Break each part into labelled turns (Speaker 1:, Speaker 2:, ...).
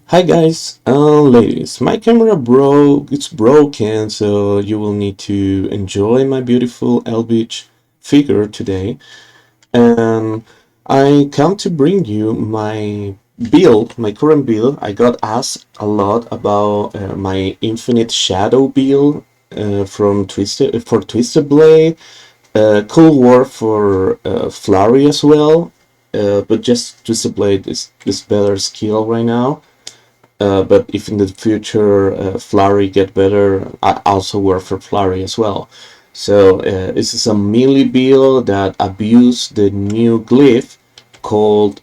Speaker 1: Hi guys, ladies, my camera it's broken, so you will need to enjoy my beautiful Elbitch figure today. And I come to bring you my build, my current build. I got asked a lot about my Infinite Shadow build from Twisted Blade, Cool War for Flurry as well. But just Twisted Blade is better skill right now. But if in the future Flurry get better, I also work for Flurry as well. So this is a melee build that abuse the new glyph called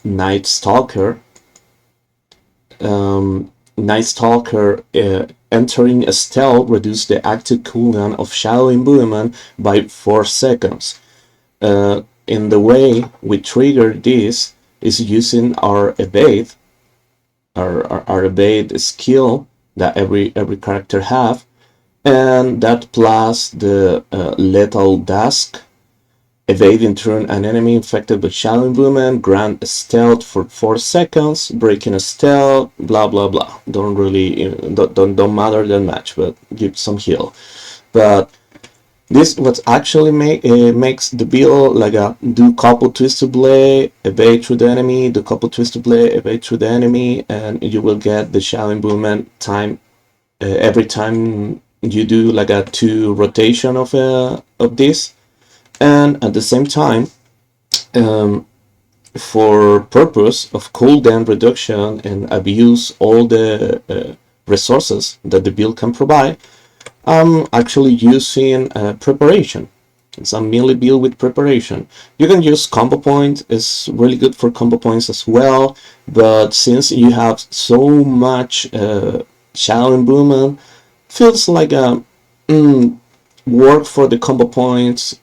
Speaker 1: Nightstalker. Nightstalker entering a stealth reduce the active cooldown of Shadow Imbuement by 4 seconds. In the way we trigger this is using our evade our evade skill that every character have, and that plus the lethal dusk. Evade in turn an enemy infected with Shadow Imbuement, grant a stealth for 4 seconds, breaking a stealth, blah blah blah. Don't really don't matter that much, but give some heal. But this what actually makes the build like a do couple twisted blade, evade through the enemy, do couple twisted blade, evade through the enemy, and you will get the Shadow Imbuement time every time you do like a 2 rotation of this. And at the same time, um, for purpose of cooldown reduction and abuse all the resources that the build can provide, I'm actually using preparation. It's a melee build with preparation. You can use combo points, it's really good for combo points as well, but since you have so much Shadow Imbuement, feels like a work for the combo points.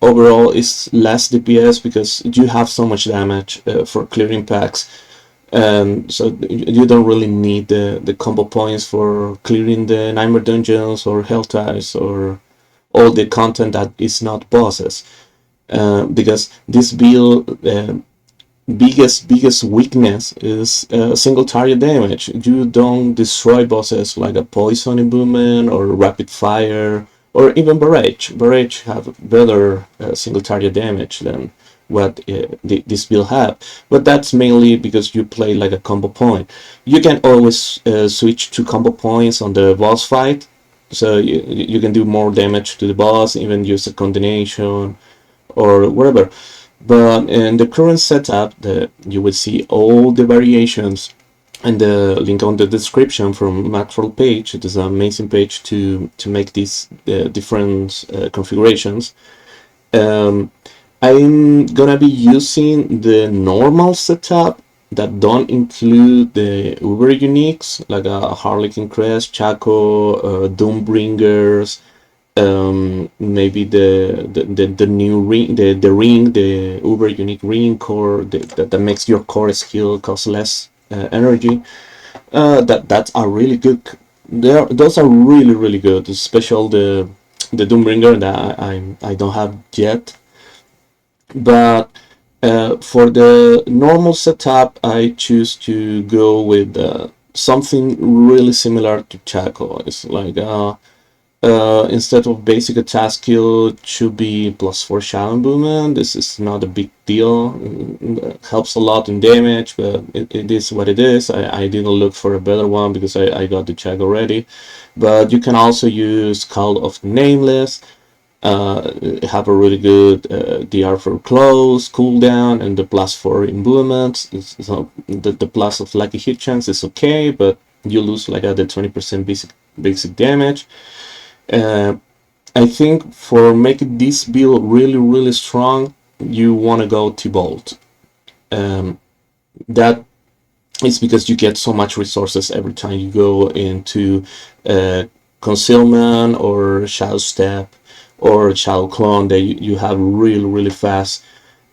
Speaker 1: Overall is less DPS because you have so much damage for clearing packs, and so you don't really need the combo points for clearing the Nightmare dungeons or Hell ties or all the content that is not bosses. Because this build biggest weakness is single target damage. You don't destroy bosses like a poison imbuement or rapid fire or even barrage. Barrage have better single target damage than what this build have, but that's mainly because you play like a combo point. You can always switch to combo points on the boss fight, so you can do more damage to the boss, even use a combination or whatever. But in the current setup, you will see all the variations and the link on the description from Macro page. It is an amazing page to make these different configurations. Um, I'm gonna be using the normal setup that don't include the Uber uniques like a Harlequin Crest, Chaco, Doombringers, maybe the new ring, the Uber unique ring core that makes your core skill cost less energy. That's a really good. Those are really good. Especially the Doombringer that I don't have yet. But for the normal setup, I choose to go with something really similar to Chaco. It's like instead of basic attack skill, it should be +4 Shadow Imbuement. This is not a big deal. It helps a lot in damage, but it is what it is. I didn't look for a better one because I got the check already. But you can also use Call of Nameless. Have a really good DR for close, cooldown, and the +4 Imbuements. So the plus of lucky hit chance is okay, but you lose like the 20% basic damage. Uh, I think for making this build really strong, you want to go T-Bolt. That is because you get so much resources every time you go into Concealment or Shadow Step or Shadow Clone that you have really fast.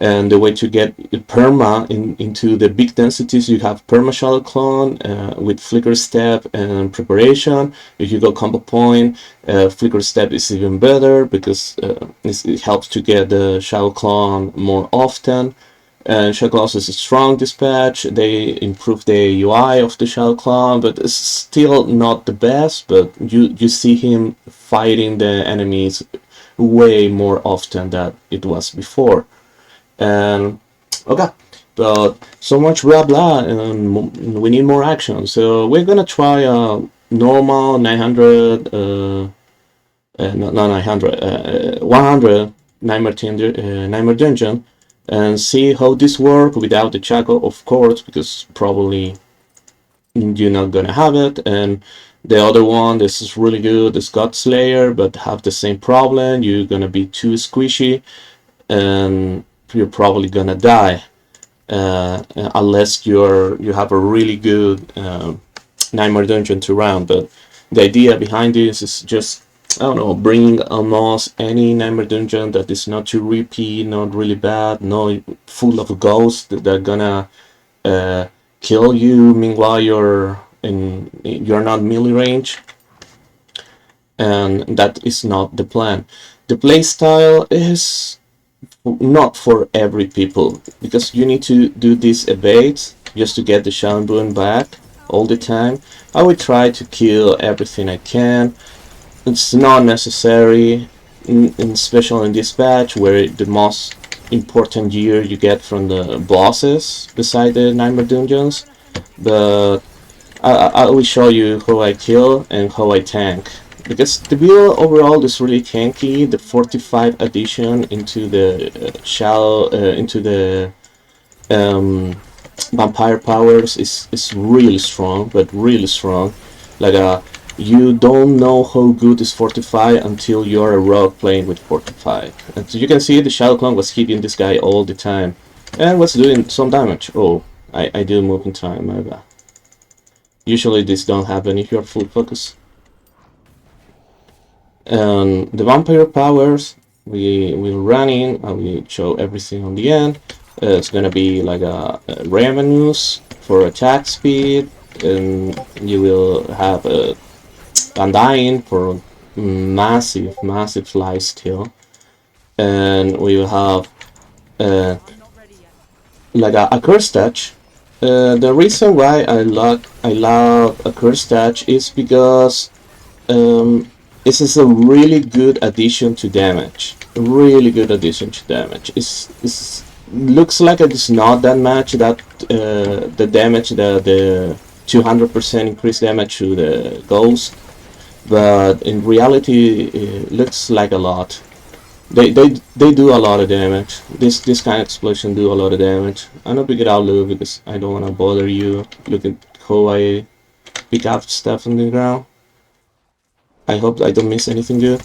Speaker 1: And the way to get perma into the big densities, you have perma Shadow Clone with Flicker Step and Preparation. If you go combo point, Flicker Step is even better because it helps to get the Shadow Clone more often. And Shadow Claws is a strong dispatch. They improve the UI of the Shadow Claw, but it's still not the best. But you see him fighting the enemies way more often than it was before. And okay, but so much blah blah, and we need more action. So we're gonna try a normal 900, not 900, 100 Nightmare Dungeon, and see how this works without the Chaco, of course, because probably you're not gonna have it. And the other one, this is really good, the God Slayer, but have the same problem. You're gonna be too squishy, and you're probably gonna die unless you have a really good Nightmare Dungeon to run. But the idea behind this is just, I don't know, bring almost any Nightmare Dungeon that is not too repeat, not really bad, not full of ghosts that are gonna kill you. Meanwhile, you're not melee range, and that is not the plan. The playstyle is not for every people, because you need to do this evade just to get the Shadow Boon back all the time. I will try to kill everything I can. It's not necessary, especially in this patch where the most important gear you get from the bosses beside the Nightmare Dungeons. But I will show you how I kill and how I tank, because the build overall is really tanky. The 45 addition into the into the vampire powers is really strong, but really strong. Like you don't know how good is 45 until you're a rogue playing with 45. And so you can see the Shadow Clone was hitting this guy all the time and was doing some damage. Oh, I didn't move in time, my bad. Usually this don't happen if you're full focus. And the vampire powers, we will run in and we show everything on the end. It's gonna be like a revenues for attack speed, and you will have a undying for massive life steal, and we will have like a curse touch. The reason why I love a curse touch is because this is a really good addition to damage. Really good addition to damage. It's looks like it's not that much that the damage, the 200% increased damage to the ghost, but in reality it looks like a lot. They do a lot of damage. This kind of explosion do a lot of damage. I'm gonna pick it out, Lou, because I don't want to bother you. Look at how I pick up stuff on the ground. I hope I don't miss anything good.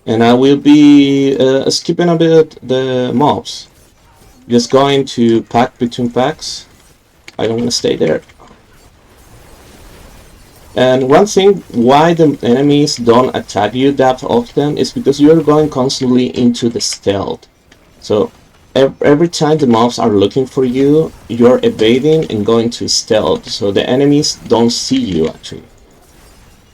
Speaker 1: And I will be skipping a bit the mobs. Just going to pack between packs. I don't want to stay there. And one thing why the enemies don't attack you that often is because you're going constantly into the stealth. So every time the mobs are looking for you, you're evading and going to stealth, so the enemies don't see you actually.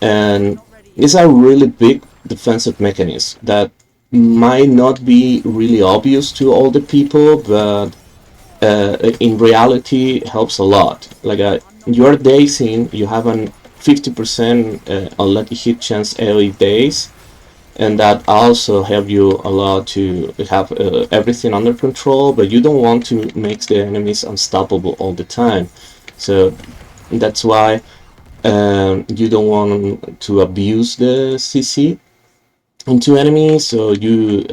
Speaker 1: And it's a really big defensive mechanism that might not be really obvious to all the people, but in reality helps a lot. Like you're dazing, you have an 50% unlucky hit chance every days, and that also help you a lot to have everything under control, but you don't want to make the enemies unstoppable all the time. So that's why you don't want to abuse the CC into enemies, so you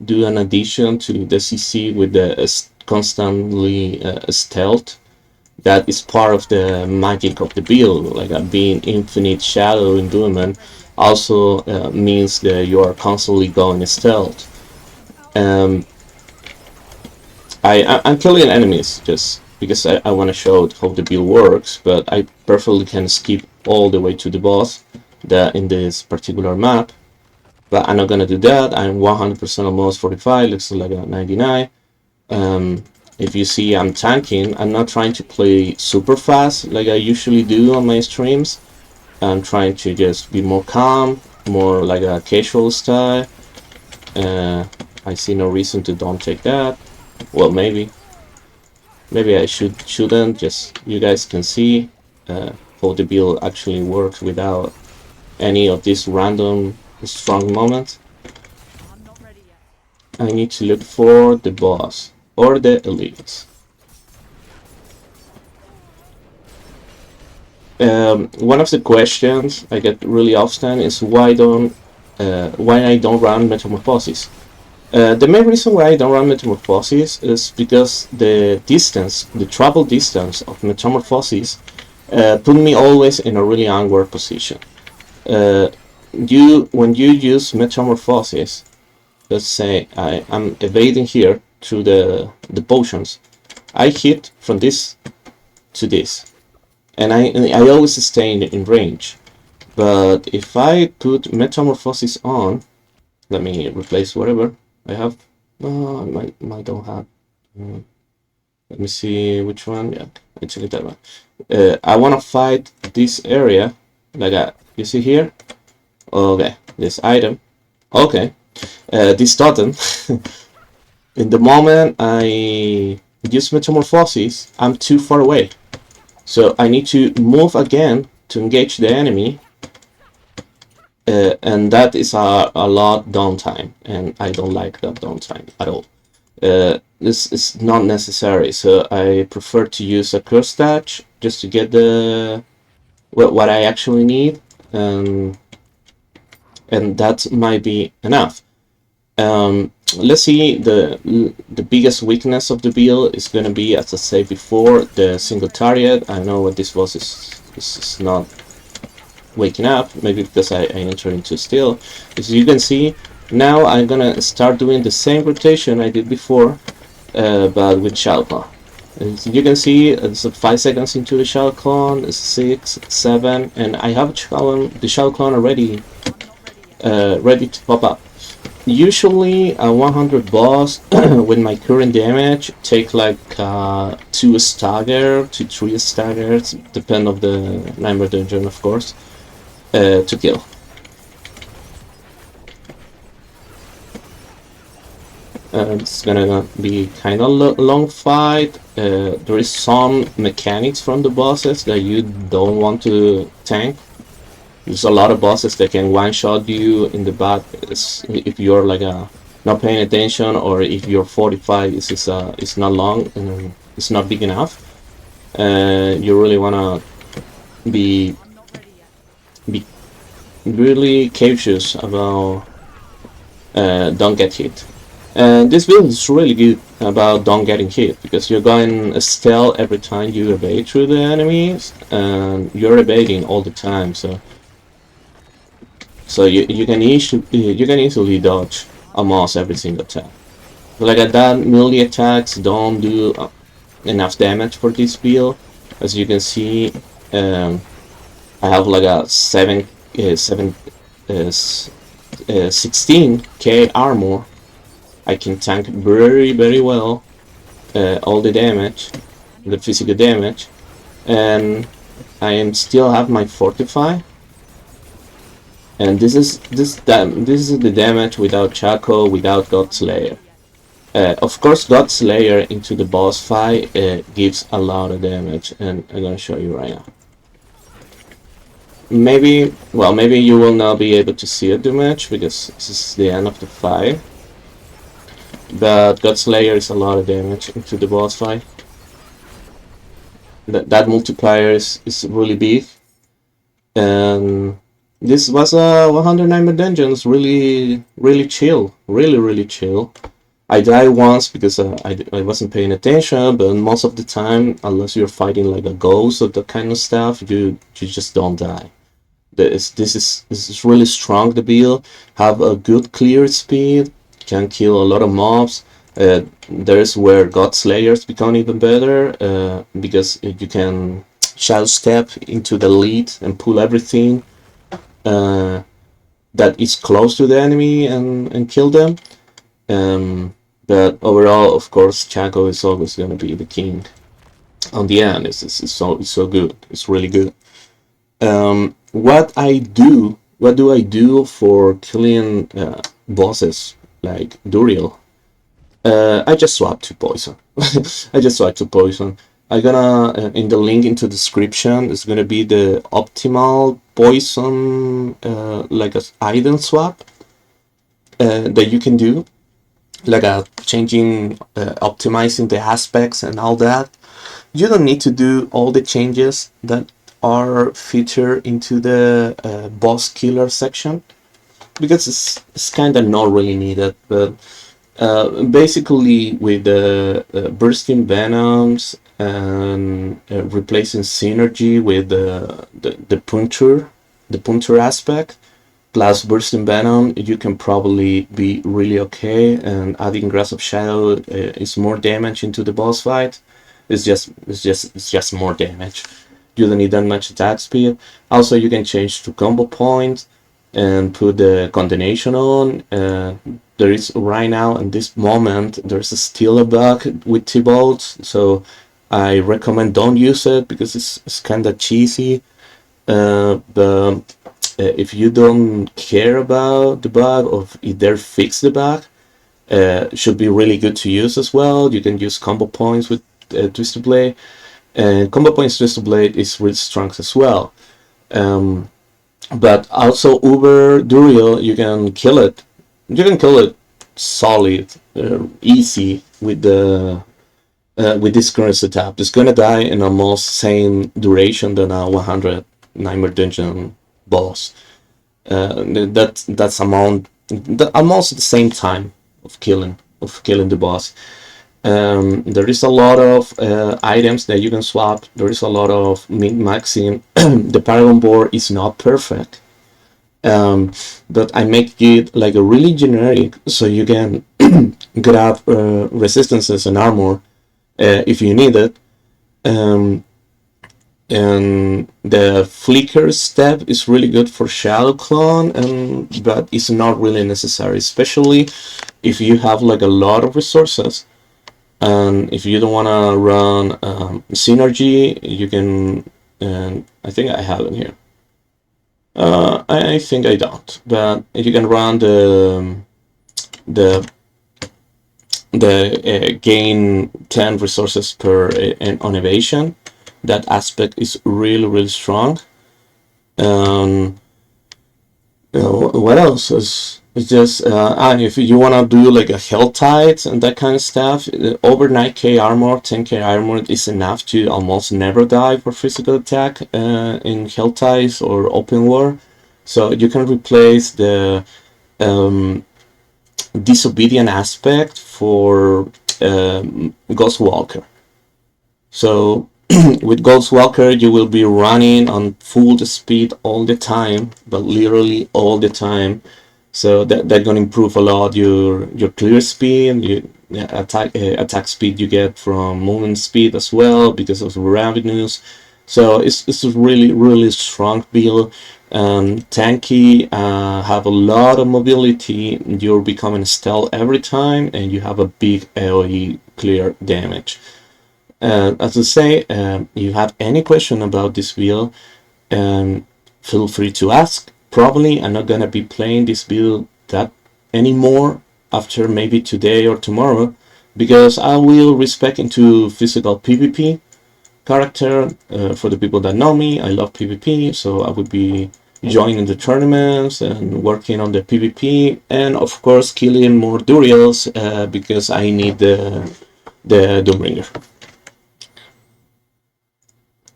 Speaker 1: do an addition to the CC with the constantly stealth. That is part of the magic of the build, like being infinite shadow imbuement also means that you are constantly going stealth. I'm killing enemies just because I want to show how the build works, but I perfectly can skip all the way to the boss in this particular map. But I'm not gonna do that. I'm 100% almost 45, looks like a 99. If you see I'm tanking, I'm not trying to play super fast like I usually do on my streams. I'm trying to just be more calm, more like a casual style. I see no reason to don't take that. Well, maybe I shouldn't. Just you guys can see how the build actually works without any of these random strong moments. I need to look for the boss or the elites. One of the questions I get really often is why I don't run Metamorphosis. The main reason why I don't run Metamorphosis is because the travel distance of Metamorphosis put me always in a really awkward position. When you use Metamorphosis, let's say I'm evading here through the potions, I hit from this to this, and I always stay in range. But if I put Metamorphosis on, let me replace whatever I have. I might don't have. Let me see which one. Yeah, actually that one. I want to fight this area like that. You see here? Okay, this item. Okay, this totem. In the moment I use Metamorphosis, I'm too far away. So I need to move again to engage the enemy. And that is a lot downtime, and I don't like that downtime at all. This is not necessary, so I prefer to use a curse touch just to get what I actually need, and that might be enough. Let's see, the biggest weakness of the build is going to be, as I said before, the single target. I know what this boss is not waking up, maybe because I enter into steal. As you can see, now I'm gonna start doing the same rotation I did before, but with Shalcon. As you can see, it's 5 seconds into the Shalcon, 6, 7, and I have the Shalcon already ready to pop up. Usually a 100 boss with my current damage take like 2 stagger to 3 staggers, depend of the Nigmare dungeon, of course, to kill. It's gonna be kind of long fight. There is some mechanics from the bosses that you don't want to tank. There's a lot of bosses that can one-shot you in the back if you're like not paying attention, or if your 45 is not long and it's not big enough. You really wanna be really cautious about don't get hit. And this build is really good about don't getting hit, because you're going stealth every time you evade through the enemies, and you're evading all the time, so you can easily dodge almost every single attack. Like that, melee attacks don't do enough damage for this build. As you can see, I have like a 16k armor. I can tank very well all the damage, the physical damage, and I still have my fortify. And this is the damage without Chaco, without Godslayer. Of course, Godslayer into the boss fight gives a lot of damage, and I'm gonna show you right now. Maybe you will not be able to see it too much because this is the end of the fight. But Godslayer is a lot of damage into the boss fight. That multiplier is really big, and this was a 109 dungeons, really chill, really chill. I died once because I wasn't paying attention, but most of the time, unless you're fighting like a ghost or that kind of stuff, you just don't die. This is really strong. The build have a good clear speed, can kill a lot of mobs. There's where Godslayers become even better because you can shadow step into the lead and pull everything that is close to the enemy and kill them. But overall, of course, Chaco is always going to be the king. On the end, it's so good. It's really good. What do I do for killing bosses like Duriel. I just swapped to poison. I just swapped to poison. I'm gonna in the link into the description is gonna be the optimal poison like a item swap that you can do, like changing, optimizing the aspects and all that. You don't need to do all the changes that are featured into the boss killer section, because it's kind of not really needed. But basically, with the bursting venoms and replacing synergy with the puncture aspect, plus bursting venom, you can probably be really okay. And adding grasp of shadow is more damage into the boss fight. It's just more damage. You don't need that much attack speed. Also, you can change to combo point and put the condemnation on. There is right now in this moment there's still a bug with T-bolts, so I recommend don't use it because it's kind of cheesy. But if you don't care about the bug, or if they fix the bug, should be really good to use as well. You can use combo points with Twisted Blade, and combo points Twisted Blade is really strong as well. But also Uber Duriel, you can kill it. You can kill it solid, easy with the with this current setup. It's gonna die in almost same duration than a 100 Nightmare Dungeon boss. That's almost the same time of killing the boss. There is a lot of items that you can swap. There is a lot of min-maxing. The Paragon board is not perfect, but I make it like a really generic, so you can grab resistances and armor if you need it. And the flicker step is really good for shadow clone, but it's not really necessary, especially if you have like a lot of resources. And if you don't want to run synergy, you can, and I think I have it here. I think I don't, but you can run the gain 10 resources per on evasion. That aspect is really strong. What else is just and if you want to do like a health tides and that kind of stuff, over 9k armor, 10k armor is enough to almost never die for physical attack in health tides or open war. So you can replace the disobedient aspect for Ghost Walker. So with Ghost Walker, you will be running on full speed all the time, but literally all the time. So that's gonna improve a lot your clear speed, your attack speed you get from movement speed as well because of revenues. So it's a really strong build. Tanky, have a lot of mobility. You're becoming stealth every time, and you have a big AoE clear damage. As I say, you have any question about this build, feel free to ask. Probably I'm not gonna be playing this build that anymore after maybe today or tomorrow, because I will respec into physical PvP character. For the people that know me, I love PvP, so I would be joining the tournaments and working on the PvP, and of course killing more Duriels because I need the Doombringer.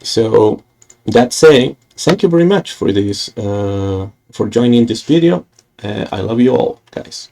Speaker 1: So that say, thank you very much for this for joining this video. I love you all, guys.